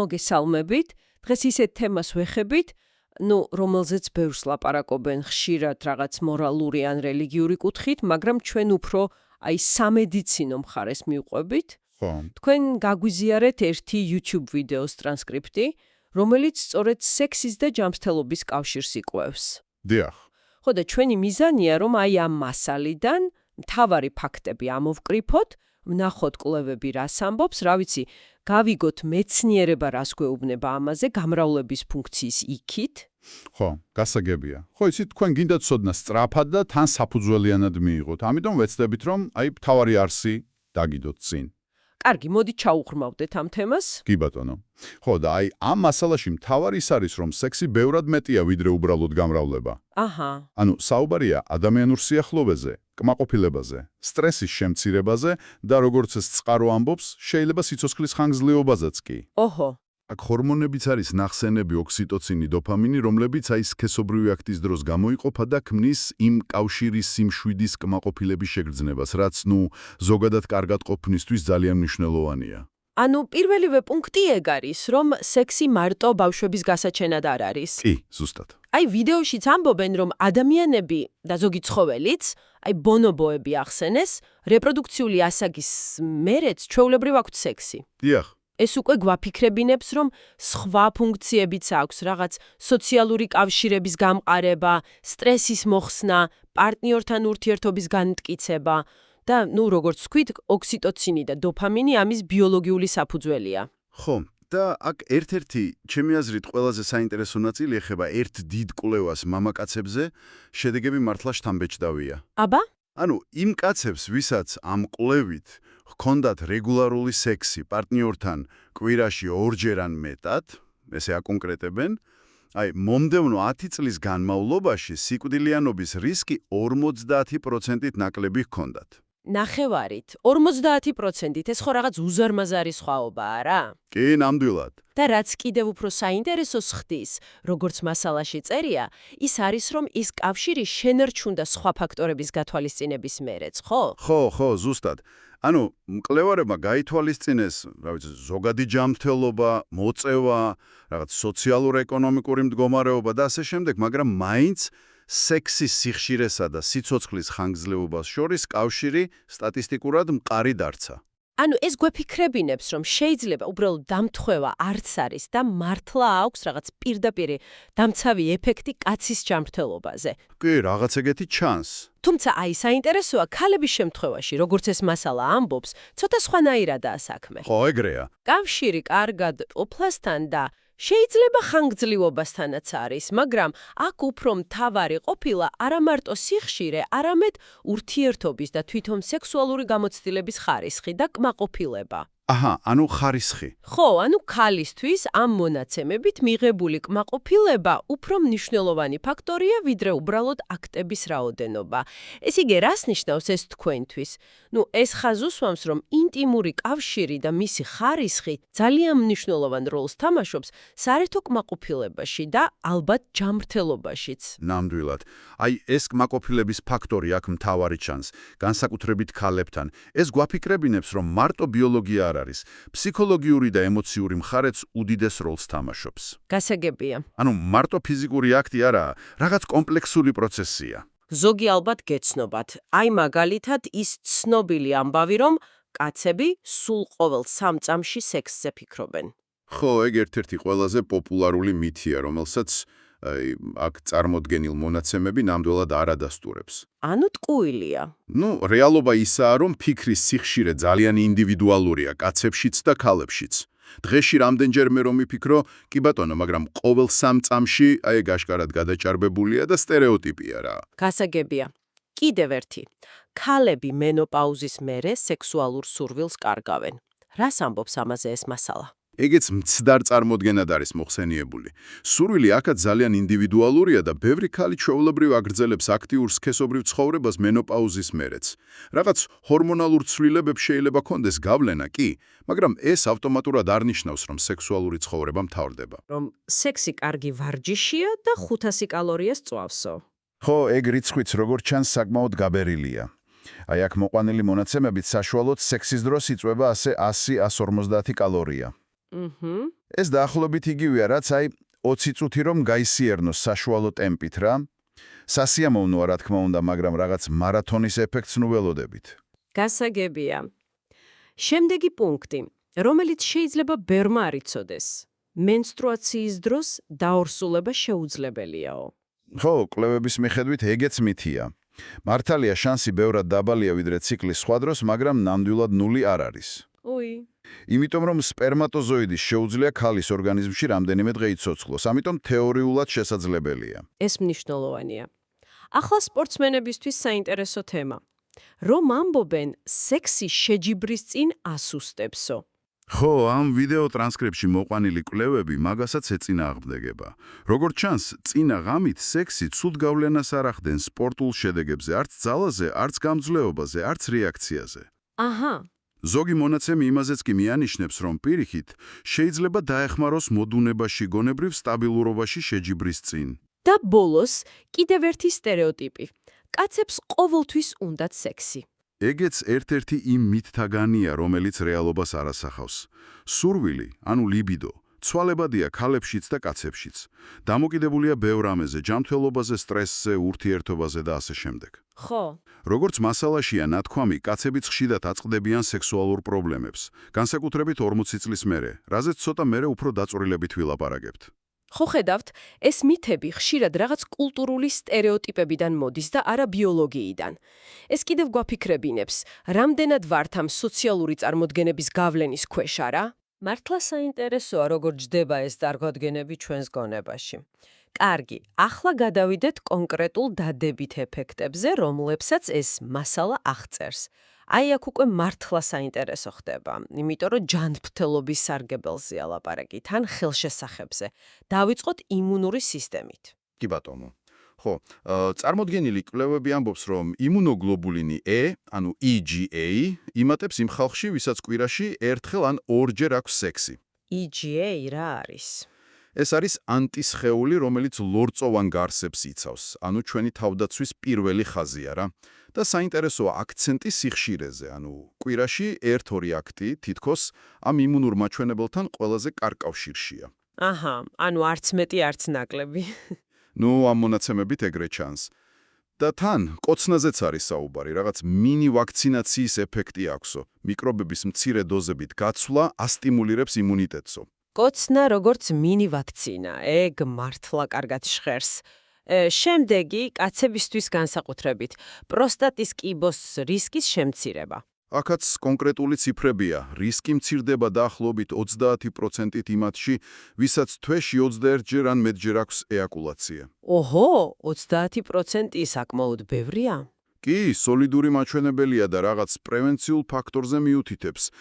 მოგესალმებით. დღეს ისეთ თემას ვეხებით, რომელზეც ბევრს ლაპარაკობენ ხშირად რაღაც მორალური ან რელიგიური კუთხით, მაგრამ ჩვენ უფრო სამედიცინო მხარეს მივყვებით. თქვენ გაგვიზიარეთ ერთი YouTube ვიდეოს ტრანსკრიპტი, რომელიც სწორედ სექსის და ჯანმრთელობის კავშირს იკვლევს. დიახ. ხო და ჩვენი მიზანია, რომ ამ მასალიდან მთავარი ფაქტები ამოვკრიფოთ, ვნახოთ კვლევები რას ამბობს, რა ვიცი, გავიგოთ მეცნიერება რას გვეუბნება ამაზე, გამრავლების ფუნქციის იქით. ხო, გასაგებია. ხო, იცით, თქვენ გინდა ცოდნა სწრაფად და თან საფუძველიანად მიიღოთ. ამიტომ ვეცდებით, რომ მთავარი არსი დაგიდოთ წინ. კარგი, მოდით ჩაუღრმავდეთ ამ თემას. კი ბატონო. ხო, და ამ მასალაში მთავარი ის არის, რომ სექსი ბევრად მეტია, ვიდრე უბრალოდ გამრავლება. აჰა. ანუ საუბარია ადამიანურ სიახლოვეზე, კმაყოფილებაზე, სტრესის შემცირებაზე და როგორც ეს წყარო ამბობს, შეიძლება სიცოცხლის ხანგრძლივობაზეც კი. ოჰო. აქ ჰორმონებიც არის ნახსენები ოქსიტოცინი, დოფამინი, რომლებიც სქესობრივი აქტის დროს გამოიყოფა და ქმნის იმ კავშირის სიმშვიდის კმაყოფილების შეგრძნებას, რაც ზოგადად კარგად ყოფნისთვის ძალიან მნიშვნელოვანია. ანუ პირველივე პუნქტი ეგ არის, რომ სექსი მარტო ბავშვების გასაჩენად არ არის. კი, ზუსტად. ვიდეოშიც ამბობენ, რომ ადამიანები და ზოგი ცხოველიც, ბონობოები ახსენეს, რეპროდუქციული ასაგის მერეც ჩვეულებრივ აქვთ სექსი. დიახ. ეს უკვე გვაფიქრებინებს, რომ სხვა ფუნქციებიც აქვს, რაღაც სოციალური კავშირების გამყარება, სტრესის მოხსნა, პარტნიორთან ურთიერთობის განმტკიცება და, როგორც ვთქვით, ოქსიტოცინი და დოფამინი ამის ბიოლოგიური საფუძველია. ხო, და აქ ერთ-ერთი, ჩემი აზრით, ყველაზე საინტერესო ნაწილი ეხება ერთ დიდ კვლევას მამაკაცებზე, შედეგები მართლა შთამბეჭდავია. აბა? ანუ იმ კაცებს, ვისაც ამ კვლევით ჰქონდათ რეგულარული სექსი პარტნიორთან კვირაში ორჯერ ან მეტად, ესე აკონკრეტებენ, მომდევნო 10 წლის განმავლობაში სიკვდილიანობის რისკი 50%-ით ნაკლები ჰქონდათ. ნახევარით, 50%-ით, ეს ხო რაღაც უზარმაზარი სხვაობაა რა? კი, ნამდვილად. და რაც კიდევ უფრო საინტერესოს ხდის, როგორც მასალაში წერია, ის არის, რომ ის კავშირი შენერჩუნდა სხვა ფაქტორების გათვალისწინების მერეც, ხო? ხო, ზუსტად. ანუ მკვლევარებმა გაითვალისწინეს, ზოგადი ჯანმრთელობა, მოწევა, რაღაც სოციალურ-ეკონომიკური მდგომარეობა და ასე შემდეგ, მაგრამ მაინც სექსის სიხშირესა და სიცოცხლის ხანგრძლივობას შორის კავშირი სტატისტიკურად მყარი დარჩა. ანუ ეს გვეფიქრებინებს, რომ შეიძლება უბრალოდ დამთხვევა არც არის და მართლა აქვს რაღაც პირდაპირი დამცავი ეფექტი კაცის ჯანმრთელობაზე. კი, რაღაც ეგეთი ჩანს. თუმცა საინტერესოა ქალების შემთხვევაში, როგორც ეს მასალა ამბობს, ცოტა სხვანაირადაა საქმე. ხო, ეგრეა. კავშირი კარგად ოფლასთან და შეიძლება ხანგრძლივობასთანაც არის, მაგრამ აქ უფრო მთავარი ყოფილა არა მარტო სიხშირე, არამედ ურთიერთობის და თვითონ სექსუალური გამოცდილების ხარისხი და კმაყოფილება. აჰა, ანუ ხარისხი. ხო, ანუ ქალისთვის ამ მონაცემებით მიღებული კმაყოფილება უფრო მნიშვნელოვანი ფაქტორია, ვიდრე უბრალოდ აქტების რაოდენობა. ეს იგი რას ნიშნავს ეს თქვენთვის? ეს ხაზუსვამს, რომ ინტიმური კავშირი და მისი ხარისხი ძალიან მნიშვნელოვან როლს თამაშობს საერთო კმაყოფილებაში და ალბათ ჯანმრთელობაშიც. ნამდვილად. ეს კმაყოფილების ფაქტორი აქ მთავარი ჩანს, განსაკუთრებით ქალებთან. ეს გვაფიქრებინებს, რომ მარტო ბიოლოგია არ არის, ფსიქოლოგიური და ემოციური მხარეც უდიდეს როლს თამაშობს. გასაგებია. ანუ მარტო ფიზიკური აქტი არაა, რაღაც კომპლექსური პროცესია. ზოგი ალბათ გეცნობათ. მაგალითად ის ცნობილი ამბავი, რომ კაცები სულ ყოველ 3 წამში სექსზე ფიქრობენ. ხო, ეგ ერთ-ერთი ყველაზე პოპულარული მითია, რომელსაც აქ წარმოდგენილ მონაცემები ნამდვილად არ ადასტურებს. ანუ ტყუილია. რეალობა ისაა, რომ ფიქრის სიხშირე ძალიან ინდივიდუალურია კაცებშიც და ქალებშიც. დღეში რამდენჯერმე რომ მიფიქრო, კი ბატონო, მაგრამ ყოველ 3 წამში ეგ აშკარად გადაჭარბებულია და სტერეოტიპია რა. გასაგებია. კიდევ ერთი. ქალები მენოპაუზის მერე სექსუალურ სურვილს კარგავენ. რას ამბობს ამაზე ეს მასალა? ეგეც მცდარ წარმოდგენად არის მოხსენიებული. სურვილი აქაც ძალიან ინდივიდუალურია და ბევრი ქალი ჩვეულებრივ აგრძელებს აქტიურ სქესობრივ ცხოვრებას მენოპაუზის მერეც. რაღაც ჰორმონალურ ცვლილებებს შეიძლება კონდეს გავლენა კი, მაგრამ ეს ავტომატურად არ ნიშნავს, რომ სექსუალური ცხოვრება მთავრდება. რომ სექსი კარგი ვარჯიშია და 500 კალორიას წვავსო. ხო, ეგ რიცხვიც როგორც ჩანს საკმაოდ გაბერილია. აქ მოყვანილი მონაცემებით საშუალოდ სექსის დროს იწვება ასე 100-150 კალორია. ეს დაახლოებით იგივეა, რაც 20 წუთი რომ გაისიერნოს საშუალო ტემპით რა. სასიამოვნოა რა თქმა უნდა, მაგრამ რაღაც მარათონის ეფექტს ნუ ველოდებით. გასაგებია. შემდეგი პუნქტი, რომელიც შეიძლება ბერმა არ იცოდეს. მენსტრუაციის დროს დაორსულება შეუძლებელიაო. ხო, კვლევების მიხედვით ეგეც მითია. მართალია შანსი ბევრად დაბალია ვიდრე ციკლის სხვა დროს, მაგრამ ნამდვილად ნული არ არის. უი. იმიტომ რომ სპერმატოზოიდის შეუძლია ქალის ორგანიზმში რამდენიმე დღე იცოცხლოს, ამიტომ თეორიულად შესაძლებელია. ეს მნიშვნელოვანია. ახლა სპორტსმენებისთვის საინტერესო თემა. რომ ამბობენ, სექსი შეჯიბრის წინ ასუსტებსო. ხო, ამ ვიდეო ტრანსკრიფტში მოყვანილი კვლევები მაგასაც ეწინააღმდეგება. როგორც ჩანს, წინა ღამით სექსი ცუდ გავლენას არ ახდენს სპორტულ შედეგებზე, არც ძალაზე, არც გამძლეობაზე, არც რეაქციაზე. აჰა. ზოგი მონაცემი იმაზეც კი მიანიშნებს, რომ პირიქით შეიძლება დაეხმაროს მოდუნებაში, გონებრივ სტაბილურობაში შეჯიბრის წინ. და ბოლოს კიდევ ერთი სტერეოტიპი. კაცებს ყოველთვის უნდათ სექსი. ეგეც ერთ-ერთი იმ მითთაგანია, რომელიც რეალობას არ ასახავს. სურვილი, ანუ ლიბიდო, ცვალებადია ქალებშიც და კაცებშიც. დამოკიდებულია ბევრ ამაზე, ჯანმრთელობაზე, სტრესზე, ურთიერთობაზე და ასე შემდეგ. ხო. როგორც მასალაშია ნათქვამი, კაცებიც ხშირად აწყდებიან სექსუალურ პრობლემებს, განსაკუთრებით 40 წლის მერე, რაზეც ცოტა მერე უფრო დაწვრილებით ვილაპარაკებთ. ხო ხედავთ, ეს მითები ხშირად რაღაც კულტურული სტერეოტიპებიდან მოდის და არა ბიოლოგიიდან. ეს კიდევ გვაფიქრებინებს, რამდენად ვართ ამ სოციალური წარმოდგენების გავლენის ქვეშ, არა? მართლა საინტერესოა, როგორ ჯდება ეს დარგვადგენები ჩვენს გონებაში. კარგი, ახლა გადავიდეთ კონკრეტულ დადებით ეფექტებზე, რომლებსაც ეს მასალა აღწერს. აი აქ უკვე მართლა საინტერესო ხდება, იმიტომ რომ ჯანმრთელობის სარგებელზეა ლაპარაკი, თან ხელშესახებზე. დავიწყოთ იმუნური სისტემით. კი ბატონო. ხო, წარმოდგენილი კვლევები ამბობს, რომ იმუნოგლობულინი E, ანუ EGA, იმატებს იმ ხალხში, ვისაც კვირაში ერთხელ ან ორჯერ აქვს სექსი. EGA რა არის? ეს არის ანტისხეული, რომელიც ლორწოვან გარსებს იცავს, ანუ ჩვენი თავდაცვის პირველი ხაზია რა. და საინტერესოა აქცენტი სიხშირეზე, ანუ კვირაში 1-2 აქტი თითქოს ამ იმუნურ მაჩვენებელთან ყველაზე კარგ კავშირშია. აჰა, ანუ არც მეტი, არც ნაკლები. ნუ ამ მონაცემებით ეგრე ჩანს. და თან კოცნაზეც არის საუბარი, რაღაც მინი ვაქცინაციის ეფექტი აქვსო. მიკრობების მცირე დოზებით გაცვლა ასტიმულირებს იმუნიტეტსო. კოცნა როგორც მინი ვაქცინა, ეგ მართლა კარგად ჟღერს. შემდეგი, კაცებისთვის განსაკუთრებით, პროსტატის კიბოს რისკის შემცირება. აქაც კონკრეტული ციფრებია. რისკი მცირდება დაახლოებით 30%-ით იმათში, ვისაც თვეში 21-ჯერ ან მეტჯერ აქვს ეაკულაცია. ოჰო, 30% საკმაოდ ბევრია? კი, სოლიდური მაჩვენებელია და რაღაც პრევენციულ ფაქტორზე მიუთითებს.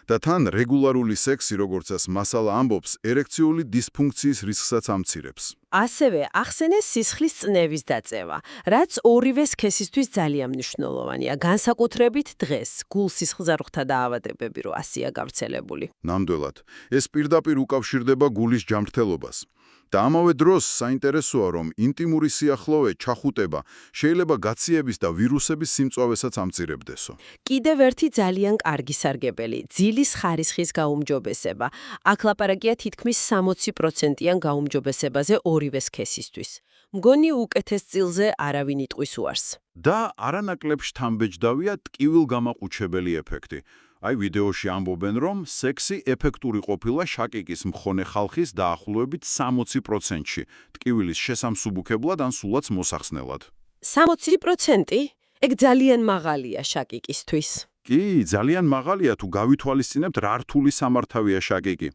და თან რეგულარული სექსი, როგორცაც მასალა ამბობს, ერექციული დისფუნქციის რისკსაც ამცირებს. ასევე ახსენეს სისხლის წნევის დაწევა, რაც ორივე სქესისთვის ძალიან მნიშვნელოვანია, განსაკუთრებით დღეს, გულ-სისხლძარღვთა დაავადებები რო ასია გავრცელებული. ნამდვილად, ეს პირდაპირ უკავშირდება გულის ჯანმრთელობას. და ამავე დროს საინტერესოა, რომ ინტიმური სიახლოვე, ჩახუტება შეიძლება გაციების და ვირუსების სიმწვავესაც ამცირებდესო. კიდევ ერთი ძალიან კარგი სარგებელი, ძილის ხარისხის გაუმჯობესება. აქ ლაპარაკია თითქმის 60%-იან გაუმჯობესებაზე ორივე სქესისთვის. მგონი უკეთეს წილზე არავინ იტყვის უარს. და არანაკლებ შთამბეჭდავია ტკივილგამაყუჩებელი ეფექტი. აი ვიდეოში ამბობენ, რომ სექსი ეფექტური ყოფილა შაკიკის მქონე ხალხის დაახლოებით 60%-ში, ტკივილის შესამსუბუქებლად ან სულაც მოსახსნელად. 60%? ეგ ძალიან მაღალია შაკიკისთვის. კი, ძალიან მაღალია თუ გავითვალისწინებთ რა რთული სამართავია შაკიკი.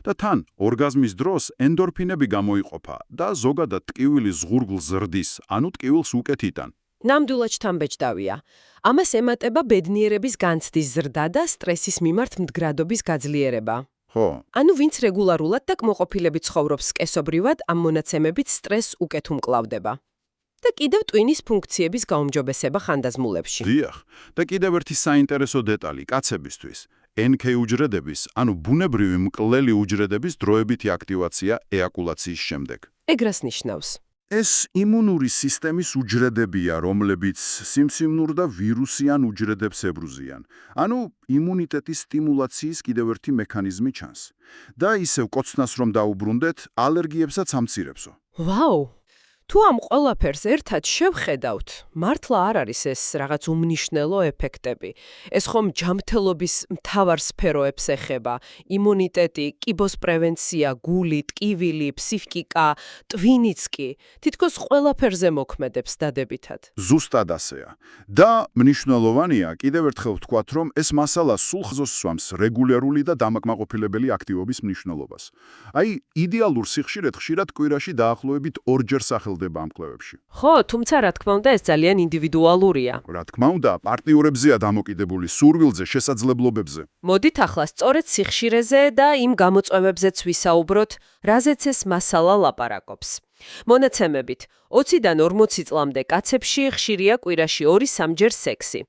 და თან ორგაზმის დროს ენდორფინები გამოიყოფა და ზოგადად ტკივილის ზღურგლს ზრდის, ანუ ტკივილს უკეთ იტან. ნამდვილად შთამბეჭდავია. ამას ემატება ბედნიერების განცდის ზრდა და სტრესის მიმართ მდგრადობის გაძლიერება. ხო. ანუ ვინც რეგულარულად და კმაყოფილებით ცხოვრობს სკესობრივად, ამ მონაცემებით სტრესს უკეთ უმკლავდება. და კიდევ ტვინის ფუნქციების გაუმჯობესება ხანდაზმულებში. დიახ, და კიდევ ერთი საინტერესო დეტალი კაცებისთვის. NK უჯრედების, ანუ ბუნებრივი მკლელი უჯრედების დროებითი აქტივაცია ეაკულაციის შემდეგ. ეგ რას ნიშნავს? ეს იმუნური სისტემის უჯრედებია, რომლებიც სიმსივნურ და ვირუსიან უჯრედებს ებრუზიან. ანუ იმუნიტეტის სტიმულაციის კიდევ ერთი მექანიზმი ჩანს. და ისევ კოცნას რომ დაუბრუნდეთ, ალერგიებსაც ამცირებსო. ვაუ! თუ ამ ყველაფერს ერთად შევხედავთ, მართლა არ არის ეს რაღაც უმნიშვნელო ეფექტები. ეს ხომ ჯანმრთელობის მთავარ სფეროებს ეხება: იმუნიტეტი, კიბოს პრევენცია, გული, ტკივილი, ფსიქიკა, ტვინიც კი. თითქოს ყველაფერზე მოქმედებს დადებითად. ზუსტად ასეა. და მნიშვნელოვანია კიდევ ერთხელ ვთქვათ, რომ ეს მასალა სულ ხაზოს სვამს რეგულარული და დამაკმაყოფილებელი აქტივობის მნიშვნელობას. აი, იდეალურ სიხშირედ ხშირად კვირაში დაახლოებით 2 ჯერ სახელდება ამ კვლევებში. ხო, თუმცა რა თქმა უნდა, ეს ძალიან ინდივიდუალურია. რა თქმა უნდა, პარტნიორებზეა დამოკიდებული, სურვილზე, შესაძლებლობებზე. მოდით ახლა სწორედ სიხშირეზე და იმ გამოწვევებზეც ვისაუბროთ, რაზეც ეს მასალა ლაპარაკობს. მონაცემებით, 20-დან 40 წლამდე კაცებში ხშირია კვირაში 2-3 ჯერ სექსი.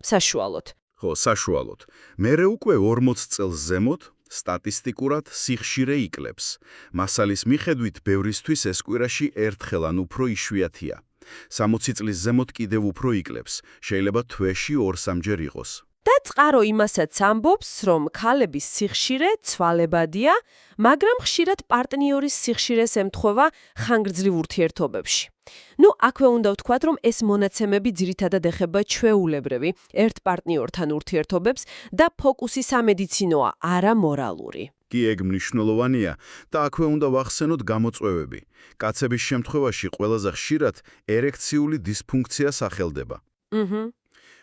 საშუალოდ. ხო, საშუალოდ. მერე უკვე 40 წელს ზემოთ სტატისტიკურად სიხშირე იკლებს. მასალის მიხედვით ბევრისთვის ეს კვირაში ერთხელ ან უფრო იშვიათია. 60 წლის ზემოთ კიდევ უფრო იკლებს. შეიძლება თვეში 2-3 ჯერ იყოს. და წყარო იმასაც ამბობს, რომ ქალების სიხშირე ცვალებადია, მაგრამ ხშირად პარტნიორის სიხშირეს ემთხვევა ხანგრძლივ ურთიერთობებში. აქვე უნდა ვთქვათ, რომ ეს მონაცემები ძირითადად ეხება ჩვეულებრივი ერთ პარტნიორთან ურთიერთობებს და ფოკუსი სამედიცინოა, არა მორალური. კი ეგ მნიშვნელოვანია და აქვე უნდა ვახსენოთ გამოწვევები. კაცების შემთხვევაში ყველაზე ხშირად ერექციული დისფუნქცია სახელდება.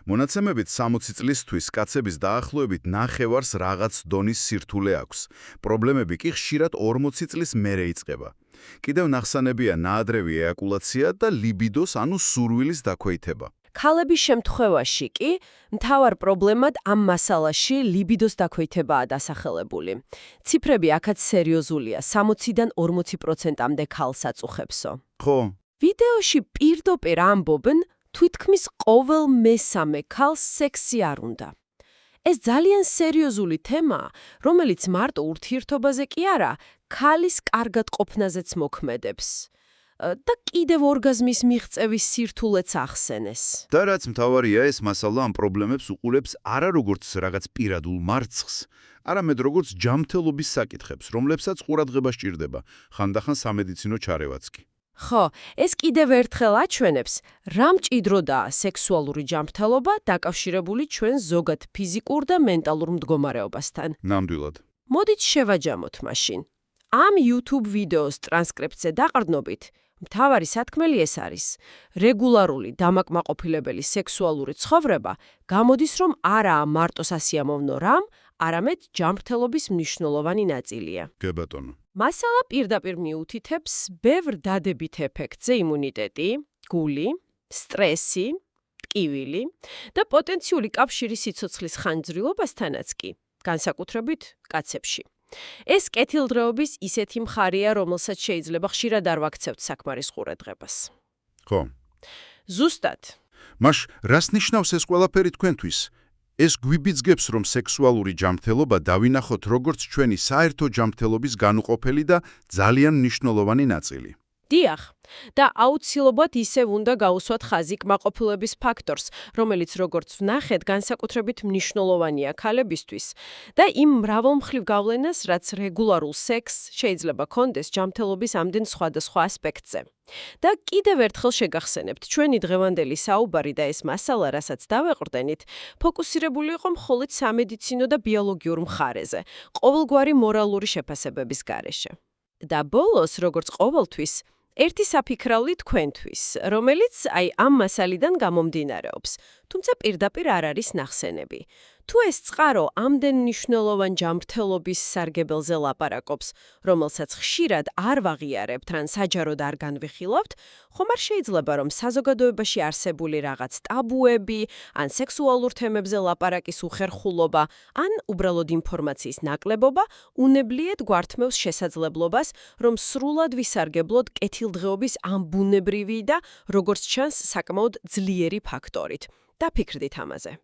მონაცემებით 60 წლისთვის კაცების დაახლოებით ნახევარს რაღაც დონის სირთულე აქვს. პრობლემები კი ხშირად 40 წლის მერე იწყება. კიდევ ნახსანებია ნაადრევი ეაკულაცია და ლიბიდოს, ანუ სურვილის დაქვეითება. ქალების შემთხვევაში კი მთავარ პრობლემად ამ მასალაში ლიბიდოს დაქვეითებაა დასახელებული. ციფრები აქაც სერიოზულია, 60-დან 40%-მდე ქალს აწუხებსო. ხო, ვიდეოში პირდაპირ ამბობენ, თვითქმის ყოველ მესამე ქალს სექსი არ უნდა. ეს ძალიან სერიოზული თემაა, რომელიც მარტო ურთიერთობაზე კი არა, ქალის კარგად ყოფნაზეც მოქმედებს. და კიდევ ორგაზმის მიღწევის სირთულეც ახსენეს. და რაც მთავარია, ეს მასალა ამ პრობლემებს უყურებს არა როგორც რაღაც პირადულ მარცხს, არამედ როგორც ჯანმრთელობის საკითხებს, რომლებსაც ყურადღება სჭირდება, ხანდახან სამედიცინო ჩარევაც კი. ხო, ეს კიდევ ერთხელ აჩვენებს, რა მჭიდროდაა სექსუალური ჯანმრთელობა დაკავშირებული ჩვენ ზოგად ფიზიკურ და მენტალურ მდგომარეობასთან. ნამდვილად. მოდით შევაჯამოთ მაშინ. ამ YouTube ვიდეოს ტრანსკრიფტზე დაყრდნობით, მთავარი სათქმელი ეს არის. რეგულარული დამაკმაყოფილებელი სექსუალური ცხოვრება გამოდის, რომ არაა მარტო სასიამოვნო რამ, არამედ ჯანმრთელობის მნიშვნელოვანი ნაწილია. გებატონო. მასალა პირდაპირ მიუთითებს ბევრ დადებით ეფექტზე იმუნიტეტი, გული, სტრესი, ტკივილი და პოტენციური კავშირი სიცოცხლის ხანგრძლივობასთანაც კი, განსაკუთრებით კაცებში. ეს კეთილდღეობის ისეთი მხარეა, რომელსაც შეიძლება ხშირად არ ვაქცევთ საკმარის ყურადღებას. ხო. ზუსტად. მაშ რას ნიშნავს ეს ყველაფერი თქვენთვის? ეს გვიბიძგებს, რომ სექსუალური ჯანმრთელობა დავინახოთ როგორც ჩვენი საერთო ჯანმრთელობის განუყოფელი და ძალიან მნიშვნელოვანი ნაწილი. დიახ, და აუცილებლად ისევ უნდა გაუსვათ ხაზი კმაყოფილების ფაქტორს, რომელიც როგორც ვნახეთ, განსაკუთრებით მნიშვნელოვანია ქალებისთვის და იმ მრავალმხრივ გავლენას, რაც რეგულარულ სექსს შეიძლება კონდეს ჯანმრთელობის ამდენ სხვადასხვა ასპექტზე. და კიდევ ერთხელ შეგახსენებთ, ჩვენი დღევანდელი საუბარი და ეს მასალა, რასაც დავეყრდენით, ფოკუსირებული იყო მხოლოდ სამედიცინო და ბიოლოგიურ მხარეზე, ყოველგვარი მორალური შეფასებების გარეშე. და ბოლოს, როგორც ყოველთვის, ერთი საფიქრავლი თქვენთვის, რომელიც ამ მასალიდან გამომდინარეობს, თუმცა პირდაპირ არ არის ნახსენები. თუ ეს წყარო ამდენ მნიშვნელოვან ჯანმრთელობის სარგებელზე ლაპარაკობს, რომელსაც ხშირად არ ვაღიარებთ ან საჯაროდ არ განვიხილავთ, ხომ არ შეიძლება, რომ საზოგადოებაში არსებული რაღაც ტაბუები, ან სექსუალურ თემებზე ლაპარაკის უხერხულობა, ან უბრალოდ ინფორმაციის ნაკლებობა უნებლიეთ გვართმევს შესაძლებლობას, რომ სრულად ვისარგებლოთ კეთილდღეობის ამ ბუნებრივი და, როგორც ჩანს, საკმაოდ ძლიერი ფაქტორით. დაფიქრდით ამაზე.